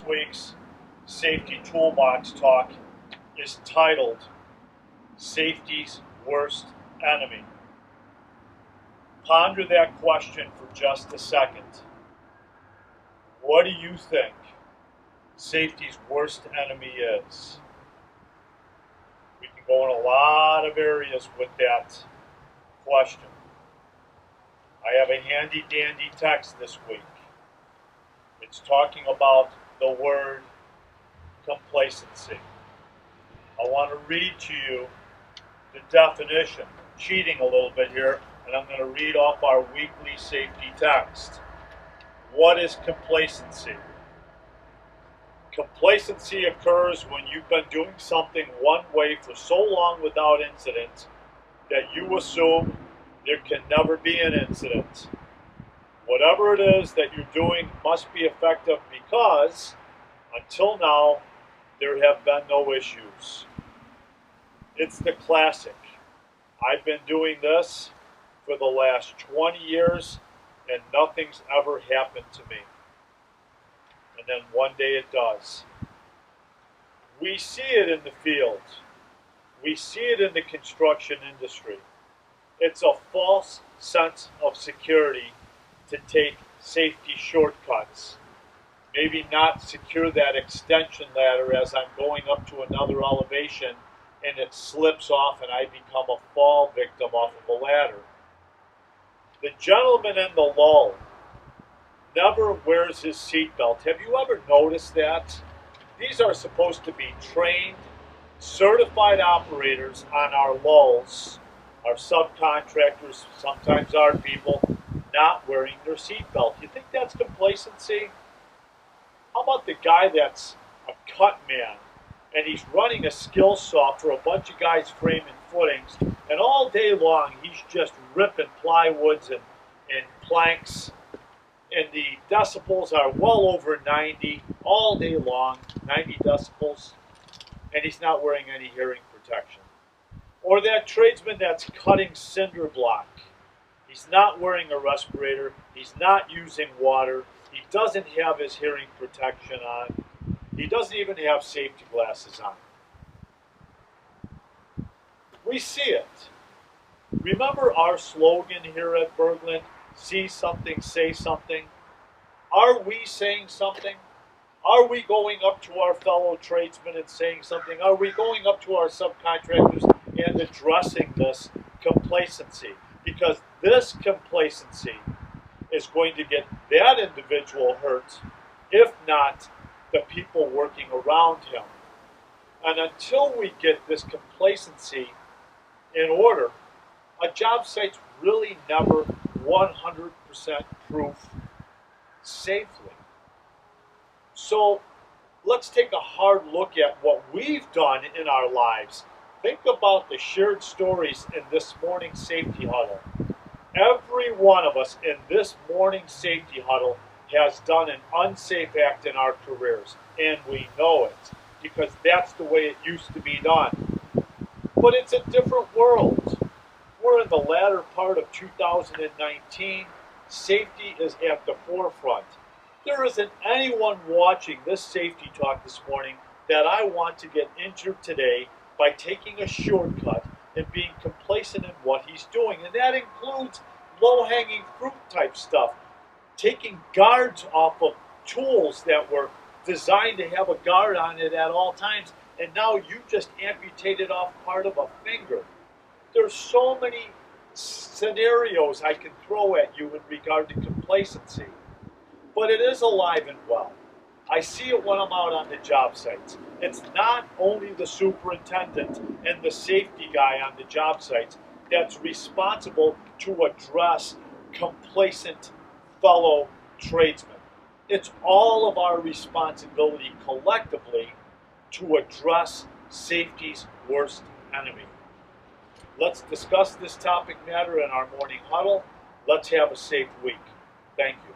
week's Safety Toolbox talk is titled Safety's Worst Enemy. Ponder that question for just a second. What do you think safety's worst enemy is? We can go in a lot of areas with that question. I have a handy dandy text this week. It's talking about the word complacency. I want to read to you the definition. I'm cheating a little bit here, and I'm going to read off our weekly safety text. What is complacency? Complacency occurs when you've been doing something one way for so long without incident that you assume there can never be an incident. Whatever it is that you're doing must be effective because, until now, there have been no issues. It's the classic. I've been doing this for the last 20 years and nothing's ever happened to me. And then one day it does. We see it in the field. We see it in the construction industry. It's a false sense of security to take safety shortcuts. Maybe not secure that extension ladder as I'm going up to another elevation and it slips off and I become a fall victim off of a ladder. The gentleman in the lull never wears his seatbelt. Have you ever noticed that? These are supposed to be trained, certified operators on our lulls, our subcontractors, sometimes our people, not wearing their seatbelt. You think that's complacency? How about the guy that's a cut man and he's running a skill saw for a bunch of guys framing footings, and all day long he's just ripping plywoods and planks, and the decibels are well over 90 all day long, 90 decibels, and he's not wearing any hearing protection. Or that tradesman that's cutting cinder block. He's not wearing a respirator, he's not using water, he doesn't have his hearing protection on, he doesn't even have safety glasses on. We see it. Remember our slogan here at Berglund, see something, say something? Are we saying something? Are we going up to our fellow tradesmen and saying something? Are we going up to our subcontractors and addressing this complacency? Because this complacency is going to get that individual hurt, if not the people working around him. And until we get this complacency in order, a job site's really never 100% proof safely. So let's take a hard look at what we've done in our lives. Think about the shared stories in this morning's safety huddle. Every one of us in this morning's safety huddle has done an unsafe act in our careers, and we know it because that's the way it used to be done. But it's a different world. We're in the latter part of 2019. Safety is at the forefront. There isn't anyone watching this safety talk this morning that I want to get injured today by taking a shortcut and being complacent in what he's doing. And that includes low-hanging fruit type stuff. Taking guards off of tools that were designed to have a guard on it at all times, and now you just amputated off part of a finger. There's so many scenarios I can throw at you in regard to complacency. But it is alive and well. I see it when I'm out on the job sites. It's not only the superintendent and the safety guy on the job sites that's responsible to address complacent fellow tradesmen. It's all of our responsibility collectively to address safety's worst enemy. Let's discuss this topic matter in our morning huddle. Let's have a safe week. Thank you.